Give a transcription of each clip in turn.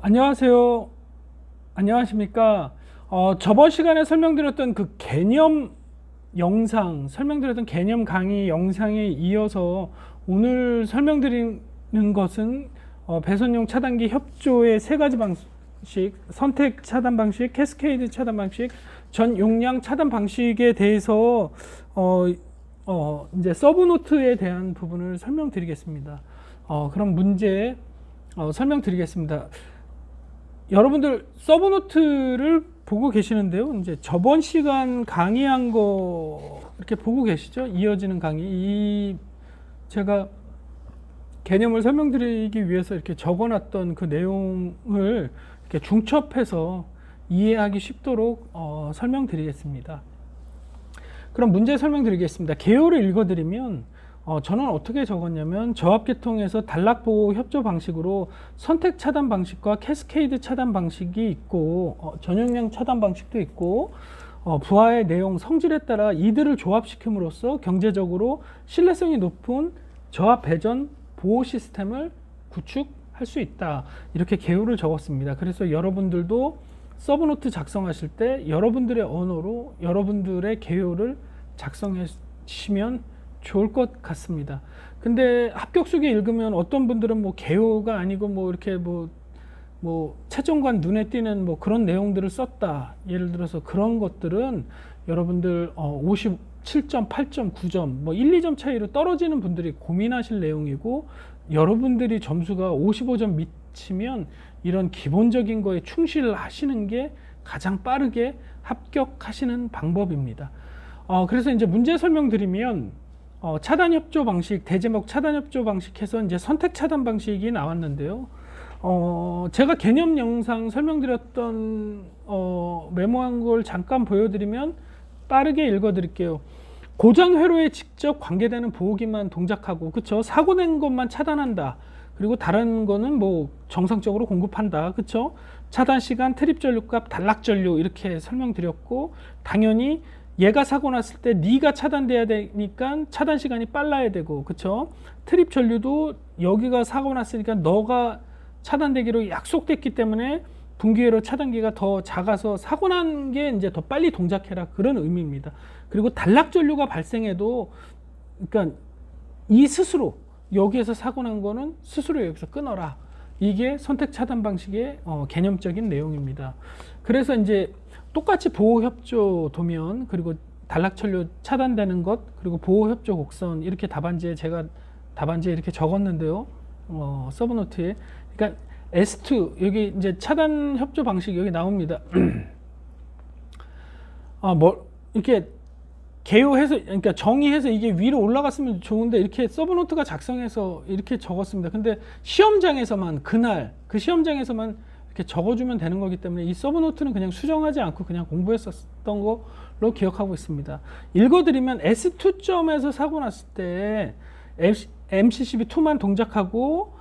안녕하세요. 안녕하십니까. 저번 시간에 설명드렸던 그 개념 설명드렸던 개념 강의 영상에 이어서 오늘 설명드리는 것은 배선용 차단기 협조의 세 가지 방식, 선택 차단 방식, 캐스케이드 차단 방식, 전 용량 차단 방식에 대해서 이제 서브노트에 대한 부분을 설명드리겠습니다. 그럼 문제 설명드리겠습니다. 여러분들 서브노트를 보고 계시는데요. 이제 저번 시간 강의한 거 이렇게 보고 계시죠? 이어지는 강의. 제가 개념을 설명드리기 위해서 이렇게 적어놨던 그 내용을 이렇게 중첩해서 이해하기 쉽도록 설명드리겠습니다. 그럼 문제 설명드리겠습니다. 개요를 읽어드리면 저는 어떻게 적었냐면 저압계통에서 단락보호 협조 방식으로 선택 차단 방식과 캐스케이드 차단 방식이 있고 전용량 차단 방식도 있고 부하의 내용 성질에 따라 이들을 조합시킴으로써 경제적으로 신뢰성이 높은 저압 배전 보호 시스템을 구축할 수 있다. 이렇게 개요를 적었습니다. 그래서 여러분들도 서브노트 작성하실 때 여러분들의 언어로 여러분들의 개요를 작성하시면 좋을 것 같습니다. 근데 합격수기 읽으면 어떤 분들은 뭐 개요가 아니고 뭐 이렇게 뭐 최종관 눈에 띄는 뭐 그런 내용들을 썼다. 예를 들어서 그런 것들은 여러분들 57점, 8점, 9점 뭐 1, 2점 차이로 떨어지는 분들이 고민하실 내용이고, 여러분들이 점수가 55점 미치면 이런 기본적인 거에 충실하시는 게 가장 빠르게 합격하시는 방법입니다. 그래서 이제 문제 설명드리면 차단협조 방식, 대제목 차단협조 방식 해서 이제 선택 차단 방식이 나왔는데요. 제가 개념 영상 설명드렸던 메모한 걸 잠깐 보여드리면 빠르게 읽어드릴게요. 고장 회로에 직접 관계되는 보호기만 동작하고, 그쵸? 사고낸 것만 차단한다. 그리고 다른 거는 뭐 정상적으로 공급한다. 그쵸? 차단 시간, 트립 전류값, 단락 전류 이렇게 설명드렸고, 당연히 얘가 사고 났을 때 네가 차단돼야 되니까 차단 시간이 빨라야 되고, 그쵸? 트립 전류도 여기가 사고 났으니까 너가 차단되기로 약속됐기 때문에 분기회로 차단기가 더 작아서 사고 난 게 이제 더 빨리 동작해라, 그런 의미입니다. 그리고 단락 전류가 발생해도, 그러니까 이 스스로 여기에서 사고 난 거는 스스로 여기서 끊어라. 이게 선택 차단 방식의 개념적인 내용입니다. 그래서 이제 똑같이 보호협조 도면, 그리고 단락전류 차단되는 것, 그리고 보호협조 곡선, 이렇게 제가 답안지에 이렇게 적었는데요. 서브노트에. 그러니까 S2 여기 이제 차단협조 방식 여기 나옵니다. 이렇게 개요해서, 그러니까 정의해서 이게 위로 올라갔으면 좋은데 이렇게 서브노트가 작성해서 이렇게 적었습니다. 근데 시험장에서만 그날 그 시험장에서만 이렇게 적어주면 되는 거기 때문에 이 서브노트는 그냥 수정하지 않고 그냥 공부했었던 걸로 기억하고 있습니다. 읽어드리면 S2점에서 사고 났을 때 MCCB2만 동작하고,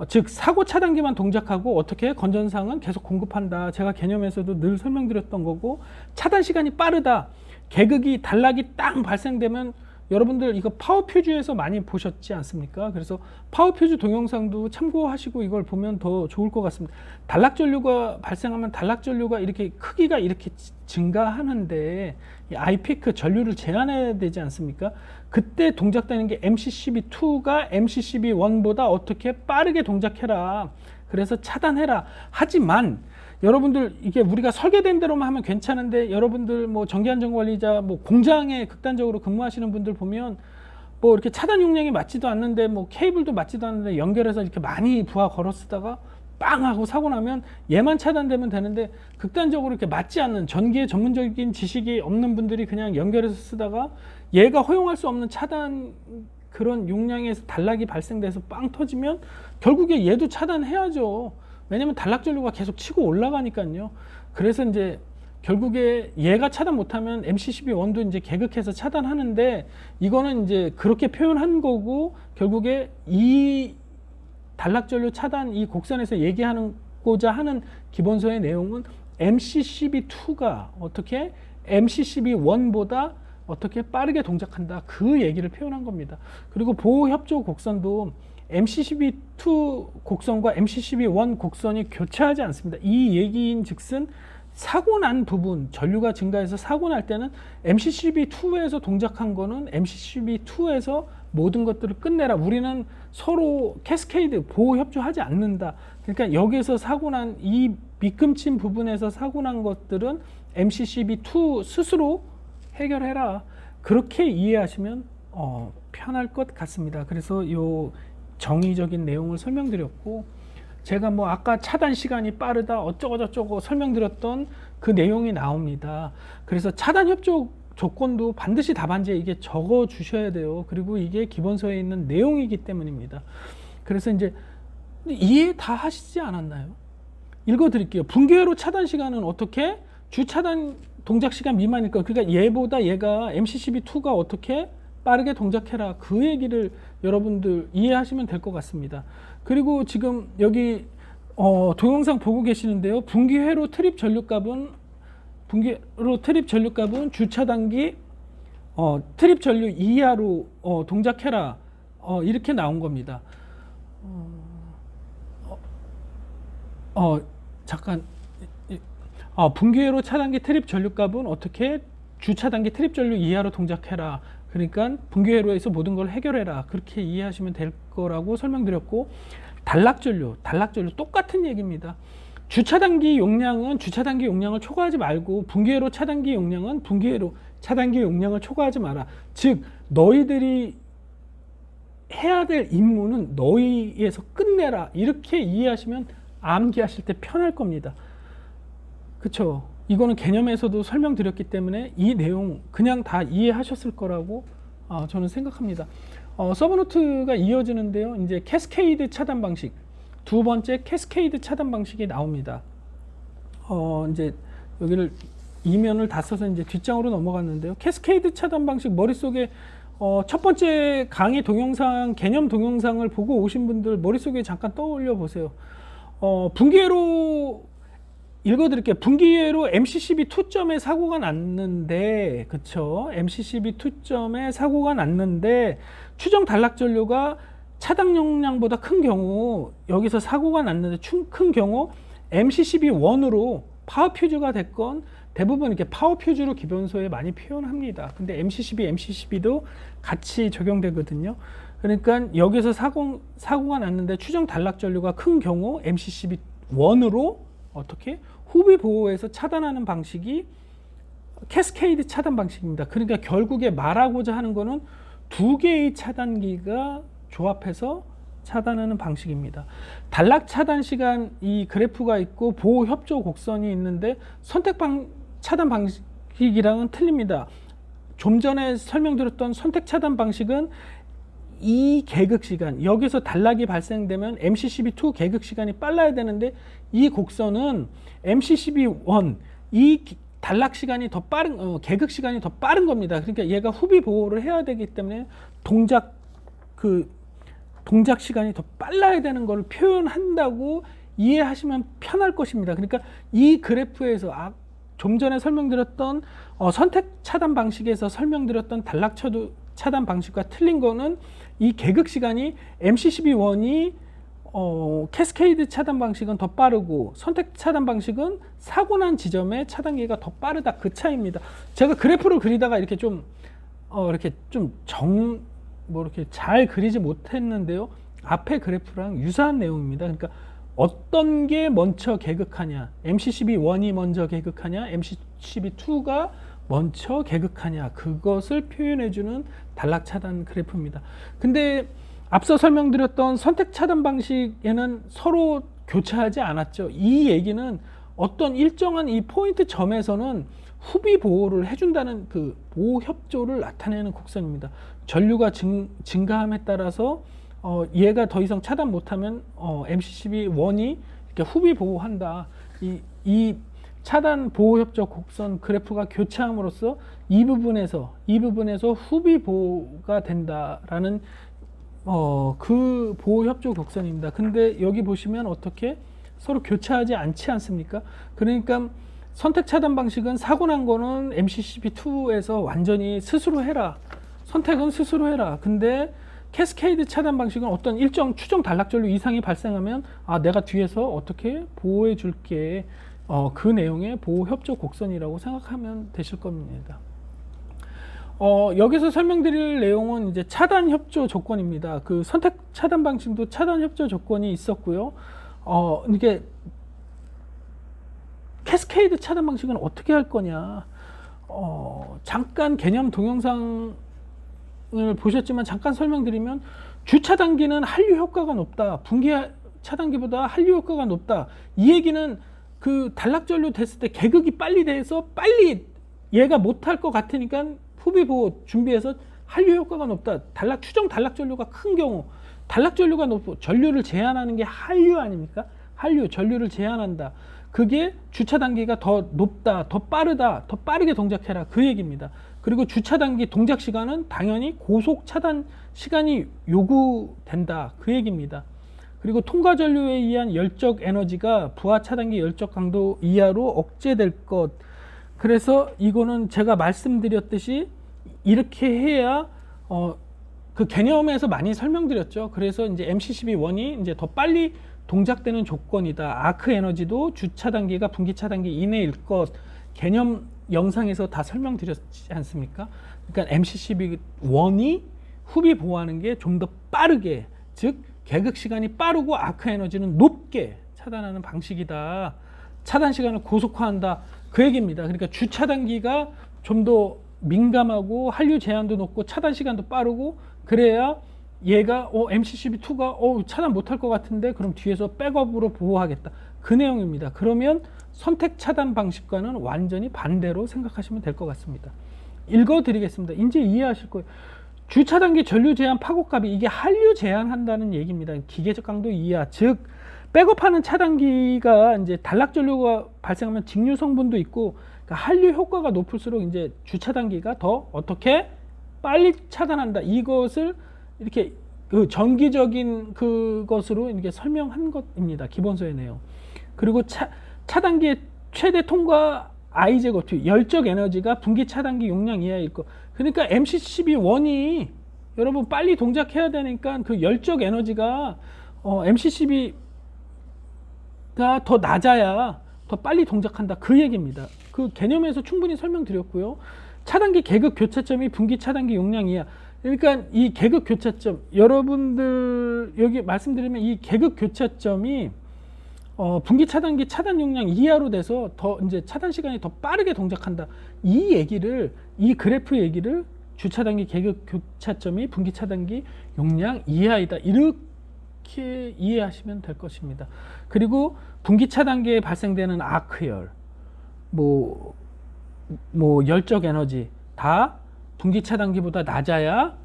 즉 사고 차단기만 동작하고 어떻게 건전상은 계속 공급한다. 제가 개념에서도 늘 설명드렸던 거고, 차단 시간이 빠르다. 개극이 단락이 딱 발생되면, 여러분들 이거 파워퓨즈에서 많이 보셨지 않습니까? 그래서 파워퓨즈 동영상도 참고하시고 이걸 보면 더 좋을 것 같습니다. 단락 전류가 발생하면 단락 전류가 이렇게 크기가 이렇게 증가하는데 이 아이피크 전류를 제한해야 되지 않습니까? 그때 동작되는 게 MCCB2가 MCCB1보다 어떻게 빠르게 동작해라. 그래서 차단해라. 하지만 여러분들 이게 우리가 설계된 대로만 하면 괜찮은데, 여러분들 뭐 전기안전관리자 뭐 공장에 극단적으로 근무하시는 분들 보면 뭐 이렇게 차단 용량이 맞지도 않는데 뭐 케이블도 맞지도 않는데 연결해서 이렇게 많이 부하 걸어 쓰다가 빵 하고 사고 나면 얘만 차단되면 되는데, 극단적으로 이렇게 맞지 않는 전기의 전문적인 지식이 없는 분들이 그냥 연결해서 쓰다가 얘가 허용할 수 없는 차단 그런 용량에서 단락이 발생돼서 빵 터지면 결국에 얘도 차단해야죠. 왜냐면 단락 전류가 계속 치고 올라가니까요. 그래서 이제 결국에 얘가 차단 못하면 MCCB1도 이제 개극해서 차단하는데, 이거는 이제 그렇게 표현한 거고, 결국에 이 단락 전류 차단 이 곡선에서 얘기하고자 하는 기본서의 내용은 MCCB2가 어떻게 MCCB1보다 어떻게 빠르게 동작한다, 그 얘기를 표현한 겁니다. 그리고 보호협조 곡선도 MCCB2 곡선과 MCCB1 곡선이 교차하지 않습니다. 이 얘기인 즉슨 사고 난 부분, 전류가 증가해서 사고 날 때는 MCCB2에서 동작한 거는 MCCB2에서 모든 것들을 끝내라. 우리는 서로 캐스케이드 보호 협조하지 않는다. 그러니까 여기서 사고 난 이 미금친 부분에서 사고 난 것들은 MCCB2 스스로 해결해라. 그렇게 이해하시면 편할 것 같습니다. 그래서 요 정의적인 내용을 설명드렸고, 제가 뭐 아까 차단 시간이 빠르다 어쩌고 저쩌고 설명드렸던 그 내용이 나옵니다. 그래서 차단 협조 조건도 반드시 답안지에 이게 적어 주셔야 돼요. 그리고 이게 기본서에 있는 내용이기 때문입니다. 그래서 이제 이해 다 하시지 않았나요? 읽어 드릴게요. 붕괴로 차단 시간은 어떻게? 주차단 동작 시간 미만일 거. 그러니까 얘보다 얘가 MCCB2가 어떻게 빠르게 동작해라. 그 얘기를 여러분들 이해하시면 될 것 같습니다. 그리고 지금 여기 동영상 보고 계시는데요. 분기회로 트립 전류값은 주차단기 트립 전류 이하로 동작해라. 이렇게 나온 겁니다. 잠깐. 분기회로 차단기 트립 전류값은 어떻게? 주차단기 트립 전류 이하로 동작해라. 그러니까 분기회로에서 모든 걸 해결해라. 그렇게 이해하시면 될 거라고 설명드렸고, 단락전류 똑같은 얘기입니다. 주차단기 용량을 초과하지 말고 분기회로 차단기 용량은 분기회로 차단기 용량을 초과하지 마라. 즉 너희들이 해야 될 임무는 너희에서 끝내라. 이렇게 이해하시면 암기하실 때 편할 겁니다. 그쵸? 이거는 개념에서도 설명드렸기 때문에 이 내용 그냥 다 이해하셨을 거라고 저는 생각합니다. 서브노트가 이어지는데요. 이제 캐스케이드 차단 방식, 두 번째 캐스케이드 차단 방식이 나옵니다. 이제 여기를 이면을 다 써서 이제 뒷장으로 넘어갔는데요. 캐스케이드 차단 방식 머릿속에 첫 번째 강의 동영상, 개념 동영상을 보고 오신 분들 머릿속에 잠깐 떠올려 보세요. 분기회로 읽어드릴게요. 분기회로 MCCB2점에 사고가 났는데, 그쵸? MCCB2점에 사고가 났는데, 추정 단락전류가 차단 용량보다 큰 경우, 여기서 사고가 났는데 큰 경우, MCCB1으로 파워퓨즈가 됐건, 대부분 이렇게 파워퓨즈로 기본서에 많이 표현합니다. 근데 MCCB도 같이 적용되거든요. 그러니까 여기서 사고가 났는데 추정 단락전류가 큰 경우, MCCB1으로 어떻게? 후비 보호에서 차단하는 방식이 캐스케이드 차단 방식입니다. 그러니까 결국에 말하고자 하는 거는 두 개의 차단기가 조합해서 차단하는 방식입니다. 단락 차단 시간 이 그래프가 있고 보호 협조 곡선이 있는데 차단 방식이랑은 틀립니다. 좀 전에 설명드렸던 선택 차단 방식은 이 개극 시간, 여기서 단락이 발생되면 MCCB2 개극 시간이 빨라야 되는데 이 곡선은 MCCB1 이 단락 시간이 더 빠른 개극 시간이 더 빠른 겁니다. 그러니까 얘가 후비 보호를 해야 되기 때문에 동작 시간이 더 빨라야 되는 걸 표현한다고 이해하시면 편할 것입니다. 그러니까 이 그래프에서 좀 전에 설명드렸던 선택 차단 방식에서 설명드렸던 단락 차단 방식과 틀린 거는 이 개극 시간이 MCCB1이 캐스케이드 차단 방식은 더 빠르고 선택 차단 방식은 사고 난 지점의 차단기가 더 빠르다. 그 차이입니다. 제가 그래프를 그리다가 이렇게 이렇게 이렇게 잘 그리지 못했는데요. 앞에 그래프랑 유사한 내용입니다. 그러니까 어떤 게 먼저 개극하냐, MCCB1이 먼저 개극하냐, MCCB2가 먼저 개극하냐, 그것을 표현해주는 단락 차단 그래프입니다. 근데 앞서 설명드렸던 선택 차단 방식에는 서로 교차하지 않았죠. 이 얘기는 어떤 일정한 이 포인트 점에서는 후비 보호를 해준다는 그 보호 협조를 나타내는 곡선입니다. 전류가 증가함에 따라서 얘가 더 이상 차단 못하면 MCCB1이 이렇게 후비 보호한다. 이 차단 보호 협조 곡선 그래프가 교차함으로써 이 부분에서 후비 보호가 된다라는 그 보호 협조 곡선입니다. 근데 여기 보시면 어떻게 서로 교차하지 않지 않습니까? 그러니까 선택 차단 방식은 사고 난 거는 MCCB2에서 완전히 스스로 해라. 선택은 스스로 해라. 근데 캐스케이드 차단 방식은 어떤 일정 추정 단락전류 이상이 발생하면 내가 뒤에서 어떻게 보호해 줄게, 그 내용의 보호 협조 곡선이라고 생각하면 되실 겁니다. 여기서 설명드릴 내용은 이제 차단 협조 조건입니다. 그 선택 차단 방식도 차단 협조 조건이 있었고요. 이게 캐스케이드 차단 방식은 어떻게 할 거냐. 잠깐 개념 동영상을 보셨지만 잠깐 설명드리면, 주차단기는 한류 효과가 높다, 분기 차단기보다 한류 효과가 높다. 이 얘기는 그 단락전류 됐을 때 개극이 빨리 돼서 빨리 얘가 못할 것 같으니까 후비 보호 준비해서 한류 효과가 높다. 추정 단락전류가 큰 경우, 단락전류가 높고 전류를 제한하는 게 한류 아닙니까? 한류, 전류를 제한한다. 그게 주차단기가 더 높다, 더 빠르다, 더 빠르게 동작해라, 그 얘기입니다. 그리고 주차단기 동작 시간은 당연히 고속 차단 시간이 요구된다, 그 얘기입니다. 그리고 통과 전류에 의한 열적 에너지가 부하 차단기 열적 강도 이하로 억제될 것. 그래서 이거는 제가 말씀드렸듯이 이렇게 해야 그 개념에서 많이 설명드렸죠. 그래서 이제 MC12원이 이제 더 빨리 동작되는 조건이다. 아크 에너지도 주차단기가 분기차단기 이내일 것. 개념 영상에서 다 설명드렸지 않습니까? 그러니까 MC12원이 후비 보호하는 게 좀 더 빠르게, 즉 개극 시간이 빠르고 아크 에너지는 높게 차단하는 방식이다. 차단 시간을 고속화한다, 그 얘기입니다. 그러니까 주차단기가 좀 더 민감하고 한류 제한도 높고 차단 시간도 빠르고, 그래야 얘가 MC12-2가 차단 못할 것 같은데 그럼 뒤에서 백업으로 보호하겠다, 그 내용입니다. 그러면 선택 차단 방식과는 완전히 반대로 생각하시면 될 것 같습니다. 읽어드리겠습니다. 이제 이해하실 거예요. 주차단기 전류 제한 파고값이 이게 한류 제한한다는 얘기입니다. 기계적 강도 이하, 즉 백업하는 차단기가 이제 단락 전류가 발생하면 직류 성분도 있고, 그러니까 한류 효과가 높을수록 이제 주차단기가 더 어떻게 빨리 차단한다. 이것을 이렇게 그 전기적인 그것으로 이렇게 설명한 것입니다. 기본서의 내용. 그리고 차단기의 최대 통과 I-제곱 열적 에너지가 분기 차단기 용량 이하일 것. 그러니까 MC12원이 여러분 빨리 동작해야 되니까 그 열적 에너지가 MC12가 더 낮아야 더 빨리 동작한다, 그 얘기입니다. 그 개념에서 충분히 설명드렸고요. 차단기 개극 교차점이 분기 차단기 용량 이하. 그러니까 이 개극 교차점, 여러분들 여기 말씀드리면 이 개극 교차점이 분기 차단기 차단 용량 이하로 돼서 더 이제 차단 시간이 더 빠르게 동작한다. 이 얘기를, 이 그래프 얘기를 주차단기 개극 교차점이 분기 차단기 용량 이하이다, 이렇게 이해하시면 될 것입니다. 그리고 분기 차단기에 발생되는 아크열, 뭐 열적 에너지 다 분기 차단기보다 낮아야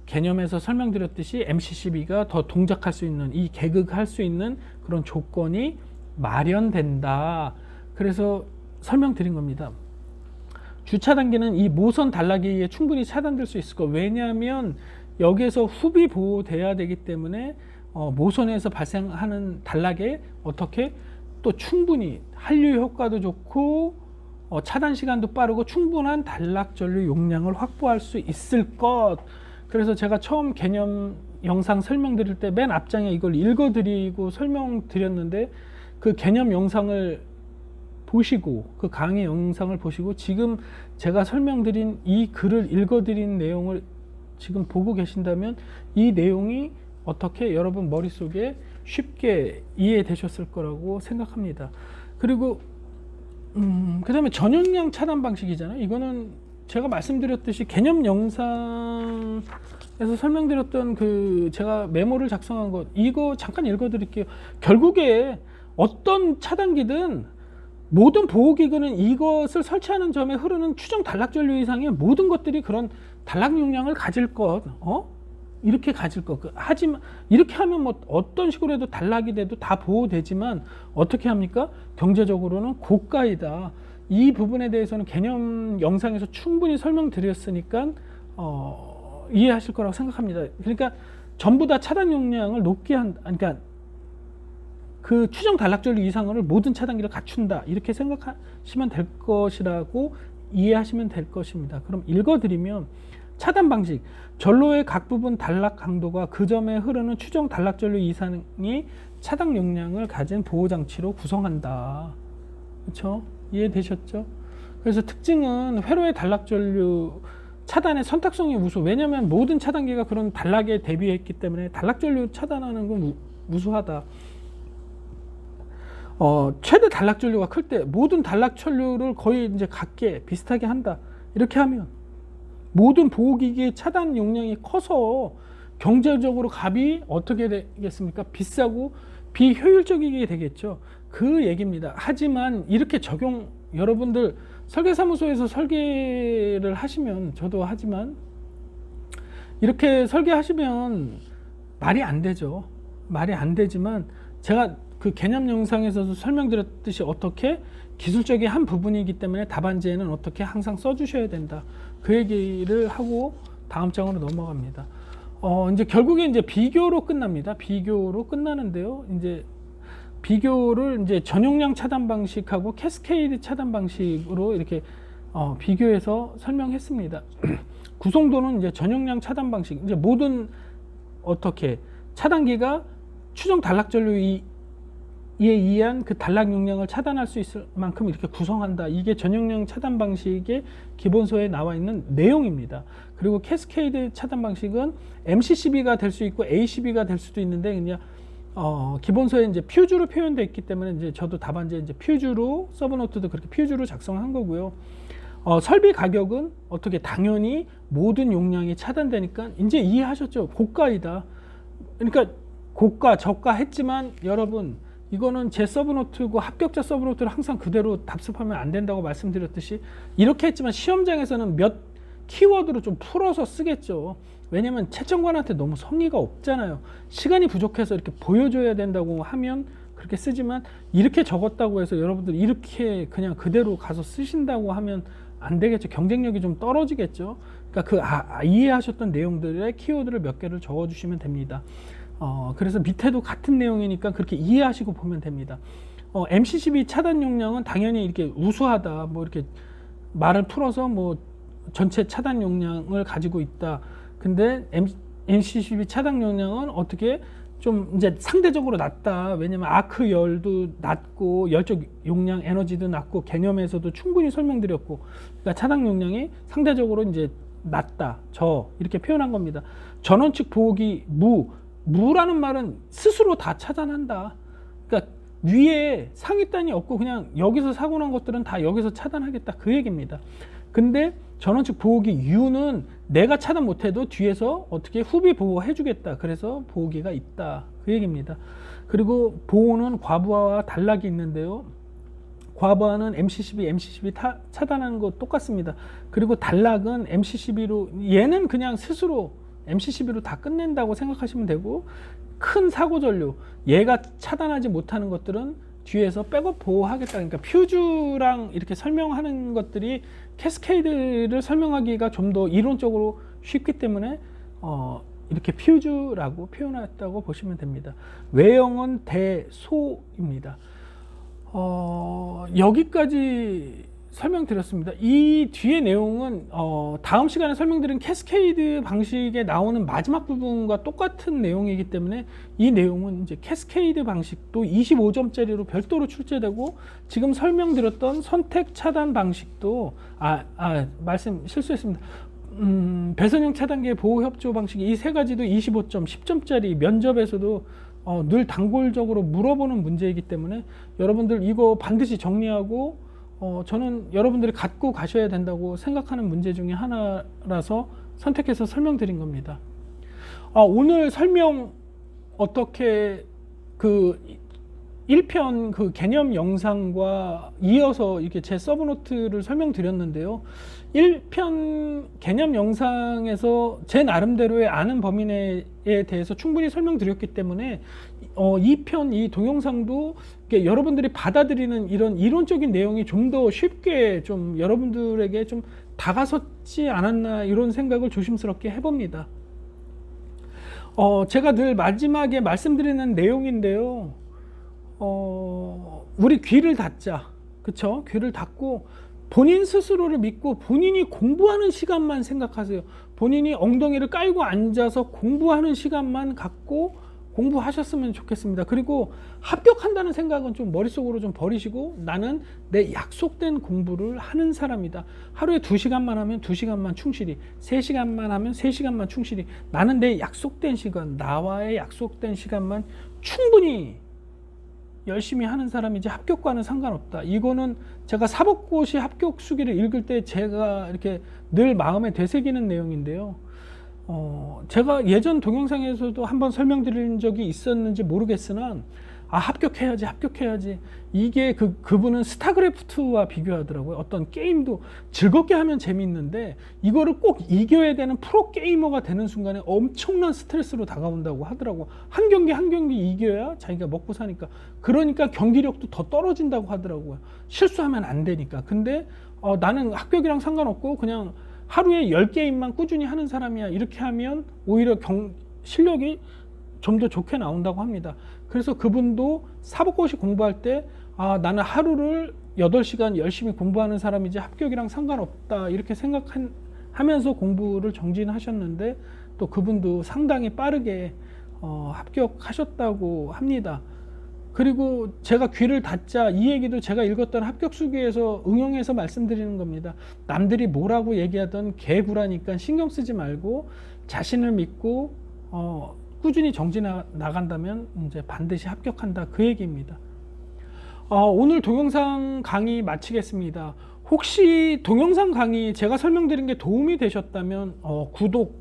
개념에서 설명드렸듯이 MC12가 더 동작할 수 있는, 이 개극할 수 있는 그런 조건이 마련된다. 그래서 설명드린 겁니다. 주차단기는 이 모선 단락에 의해 충분히 차단될 수 있을 거. 왜냐하면 여기에서 후비 보호돼야 되기 때문에 모선에서 발생하는 단락에 어떻게 또 충분히 한류 효과도 좋고 차단 시간도 빠르고 충분한 단락 전류 용량을 확보할 수 있을 것. 그래서 제가 처음 개념 영상 설명드릴 때 맨 앞장에 이걸 읽어드리고 설명드렸는데, 그 개념 영상을 보시고 그 강의 영상을 보시고 지금 제가 설명드린 이 글을 읽어드린 내용을 지금 보고 계신다면 이 내용이 어떻게 여러분 머릿속에 쉽게 이해되셨을 거라고 생각합니다. 그리고 그 다음에 전용량 차단 방식이잖아요. 이거는 제가 말씀드렸듯이 개념 영상에서 설명드렸던 그 제가 메모를 작성한 것, 이거 잠깐 읽어드릴게요. 결국에 어떤 차단기든 모든 보호기구는 이것을 설치하는 점에 흐르는 추정 단락 전류 이상의 모든 것들이 그런 단락 용량을 가질 것, 이렇게 가질 것. 하지만 이렇게 하면 뭐 어떤 식으로 해도 단락이 돼도 다 보호되지만 어떻게 합니까? 경제적으로는 고가이다. 이 부분에 대해서는 개념 영상에서 충분히 설명드렸으니까 이해하실 거라고 생각합니다. 그러니까 전부 다 차단 용량을 높게 그러니까 그 추정 단락 전류 이상을 모든 차단기를 갖춘다, 이렇게 생각하시면 될 것이라고 이해하시면 될 것입니다. 그럼 읽어드리면 차단 방식. 전로의 각 부분 단락 강도가 그 점에 흐르는 추정 단락 전류 이상이 차단 용량을 가진 보호 장치로 구성한다. 그렇죠? 이해되셨죠? 그래서 특징은 회로의 단락 전류 차단의 선택성이 우수. 왜냐하면 모든 차단기가 그런 단락에 대비했기 때문에 단락 전류 차단하는 건 우수하다. 최대 단락 전류가 클 때 모든 단락 전류를 거의 이제 같게 비슷하게 한다. 이렇게 하면 모든 보호기기의 차단 용량이 커서 경제적으로 값이 어떻게 되겠습니까? 비싸고 비효율적이게 되겠죠. 그 얘기입니다. 하지만 이렇게 여러분들 설계사무소에서 설계를 하시면, 저도 하지만 이렇게 설계하시면 말이 안 되죠. 말이 안 되지만 제가 그 개념 영상에서도 설명드렸듯이 어떻게 기술적인 한 부분이기 때문에 답안지에는 어떻게 항상 써주셔야 된다. 그 얘기를 하고 다음 장으로 넘어갑니다. 이제 결국에 이제 비교로 끝납니다. 비교로 끝나는데요. 이제 비교를 이제 전용량 차단 방식하고 캐스케이드 차단 방식으로 이렇게 비교해서 설명했습니다. 구성도는 이제 전용량 차단 방식, 이제 모든 어떻게 차단기가 추정 단락 전류에 의한 그 단락 용량을 차단할 수 있을 만큼 이렇게 구성한다. 이게 전용량 차단 방식의 기본서에 나와 있는 내용입니다. 그리고 캐스케이드 차단 방식은 MCCB가 될 수 있고 ACB가 될 수도 있는데, 그냥 기본서에 이제 퓨즈로 표현되어 있기 때문에 이제 저도 답안지에 이제 퓨즈로, 서브노트도 그렇게 퓨즈로 작성한 거고요. 설비 가격은 어떻게 당연히 모든 용량이 차단되니까 이제 이해하셨죠? 고가이다. 그러니까 고가, 저가 했지만 여러분, 이거는 제 서브노트고 합격자 서브노트를 항상 그대로 답습하면 안 된다고 말씀드렸듯이 이렇게 했지만 시험장에서는 몇 키워드로 좀 풀어서 쓰겠죠. 왜냐면 채점관한테 너무 성의가 없잖아요. 시간이 부족해서 이렇게 보여줘야 된다고 하면 그렇게 쓰지만, 이렇게 적었다고 해서 여러분들 이렇게 그냥 그대로 가서 쓰신다고 하면 안 되겠죠. 경쟁력이 좀 떨어지겠죠. 그러니까 이해하셨던 내용들의 키워드를 몇 개를 적어 주시면 됩니다. 그래서 밑에도 같은 내용이니까 그렇게 이해하시고 보면 됩니다. MCCB 차단 용량은 당연히 이렇게 우수하다, 뭐 이렇게 말을 풀어서 뭐 전체 차단 용량을 가지고 있다. 근데 MCCB 차단 용량은 어떻게 좀 이제 상대적으로 낮다. 왜냐면 아크 열도 낮고 열적 용량 에너지도 낮고 개념에서도 충분히 설명드렸고, 그러니까 차단 용량이 상대적으로 이제 낮다. 이렇게 표현한 겁니다. 전원측 보호기 무라는 말은 스스로 다 차단한다. 그러니까 위에 상위단이 없고 그냥 여기서 사고 난 것들은 다 여기서 차단하겠다, 그 얘기입니다. 근데 전원측 보호기 U는 내가 차단 못해도 뒤에서 어떻게 후비 보호해 주겠다. 그래서 보호기가 있다, 그 얘기입니다. 그리고 보호는 과부하와 단락이 있는데요. 과부하는 MCCB 차단하는 거 똑같습니다. 그리고 단락은 MCCB로, 얘는 그냥 스스로 MCCB로 다 끝낸다고 생각하시면 되고, 큰 사고 전류, 얘가 차단하지 못하는 것들은 뒤에서 백업 보호하겠다. 그러니까 퓨즈랑 이렇게 설명하는 것들이 캐스케이드를 설명하기가 좀 더 이론적으로 쉽기 때문에 이렇게 퓨즈라고 표현했다고 보시면 됩니다. 외형은 대소입니다. 여기까지 설명드렸습니다. 이 뒤의 내용은 다음 시간에 설명드린 캐스케이드 방식에 나오는 마지막 부분과 똑같은 내용이기 때문에 이 내용은 이제 캐스케이드 방식도 25점짜리로 별도로 출제되고, 지금 설명드렸던 선택 차단 방식도 말씀 실수했습니다. 배선형 차단기의 보호 협조 방식이 이 세 가지도 25점, 10점짜리 면접에서도 늘 단골적으로 물어보는 문제이기 때문에 여러분들 이거 반드시 정리하고, 저는 여러분들이 갖고 가셔야 된다고 생각하는 문제 중에 하나라서 선택해서 설명드린 겁니다. 오늘 설명 어떻게 그 1편 그 개념 영상과 이어서 이렇게 제 서브노트를 설명드렸는데요. 1편 개념 영상에서 제 나름대로의 아는 범위 내에 대해서 충분히 설명드렸기 때문에 2편 이 동영상도 여러분들이 받아들이는 이런 이론적인 내용이 좀 더 쉽게 좀 여러분들에게 좀 다가섰지 않았나, 이런 생각을 조심스럽게 해봅니다. 제가 늘 마지막에 말씀드리는 내용인데요. 우리 귀를 닫자. 그쵸? 귀를 닫고 본인 스스로를 믿고 본인이 공부하는 시간만 생각하세요. 본인이 엉덩이를 깔고 앉아서 공부하는 시간만 갖고 공부하셨으면 좋겠습니다. 그리고 합격한다는 생각은 좀 머릿속으로 좀 버리시고, 나는 내 약속된 공부를 하는 사람이다. 하루에 2시간만 하면 2시간만 충실히, 3시간만 하면 3시간만 충실히, 나는 내 약속된 시간, 나와의 약속된 시간만 충분히 열심히 하는 사람이지 합격과는 상관없다. 이거는 제가 사법고시 합격 수기를 읽을 때 제가 이렇게 늘 마음에 되새기는 내용인데요. 제가 예전 동영상에서도 한번 설명드린 적이 있었는지 모르겠으나, 합격해야지. 이게 그분은 스타크래프트와 비교하더라고요. 어떤 게임도 즐겁게 하면 재밌는데, 이거를 꼭 이겨야 되는 프로게이머가 되는 순간에 엄청난 스트레스로 다가온다고 하더라고요. 한 경기 이겨야 자기가 먹고 사니까. 그러니까 경기력도 더 떨어진다고 하더라고요. 실수하면 안 되니까. 근데 나는 합격이랑 상관없고 그냥 하루에 10게임만 꾸준히 하는 사람이야. 이렇게 하면 오히려 실력이 좀 더 좋게 나온다고 합니다. 그래서 그분도 사법고시 공부할 때 나는 하루를 8시간 열심히 공부하는 사람이지 합격이랑 상관없다, 이렇게 생각하면서 공부를 정진하셨는데, 또 그분도 상당히 빠르게 합격하셨다고 합니다. 그리고 제가 귀를 닫자 이 얘기도 제가 읽었던 합격수기에서 응용해서 말씀드리는 겁니다. 남들이 뭐라고 얘기하던 개구라니까 신경 쓰지 말고 자신을 믿고 꾸준히 정진해 나간다면 이제 반드시 합격한다, 그 얘기입니다. 오늘 동영상 강의 마치겠습니다. 혹시 동영상 강의 제가 설명드린 게 도움이 되셨다면 구독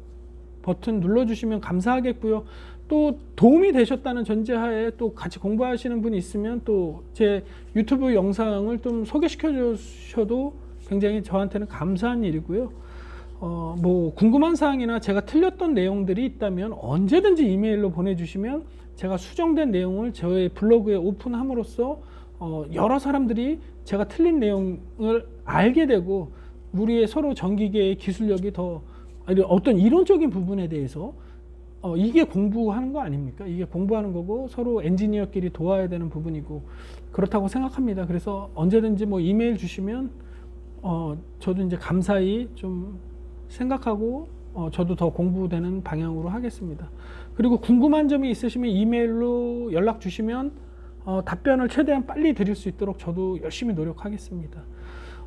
버튼 눌러주시면 감사하겠고요. 또 도움이 되셨다는 전제하에 또 같이 공부하시는 분이 있으면 또 제 유튜브 영상을 좀 소개시켜 주셔도 굉장히 저한테는 감사한 일이고요. 뭐 궁금한 사항이나 제가 틀렸던 내용들이 있다면 언제든지 이메일로 보내주시면 제가 수정된 내용을 저의 블로그에 오픈함으로써 여러 사람들이 제가 틀린 내용을 알게 되고, 우리의 서로 전기계의 기술력이 더, 어떤 이론적인 부분에 대해서 이게 공부하는 거 아닙니까? 이게 공부하는 거고 서로 엔지니어끼리 도와야 되는 부분이고 그렇다고 생각합니다. 그래서 언제든지 뭐 이메일 주시면 저도 이제 감사히 좀 생각하고 저도 더 공부되는 방향으로 하겠습니다. 그리고 궁금한 점이 있으시면 이메일로 연락 주시면 답변을 최대한 빨리 드릴 수 있도록 저도 열심히 노력하겠습니다.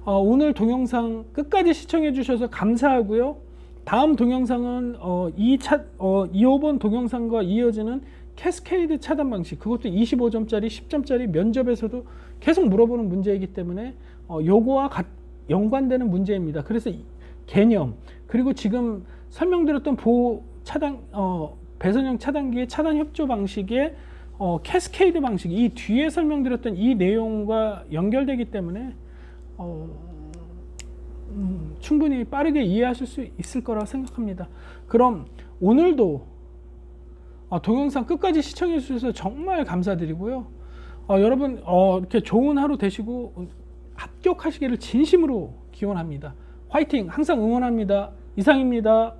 오늘 동영상 끝까지 시청해 주셔서 감사하고요. 다음 동영상은 5번 동영상과 이어지는 캐스케이드 차단 방식, 그것도 25점짜리 10점짜리 면접에서도 계속 물어보는 문제이기 때문에 요거와 연관되는 문제입니다. 그래서 개념, 그리고 지금 설명드렸던 배선형 차단기의 차단 협조 방식의 캐스케이드 방식, 이 뒤에 설명드렸던 이 내용과 연결되기 때문에 충분히 빠르게 이해하실 수 있을 거라 생각합니다. 그럼 오늘도 동영상 끝까지 시청해 주셔서 정말 감사드리고요. 여러분 이렇게 좋은 하루 되시고 합격하시기를 진심으로 기원합니다. 화이팅! 항상 응원합니다. 이상입니다.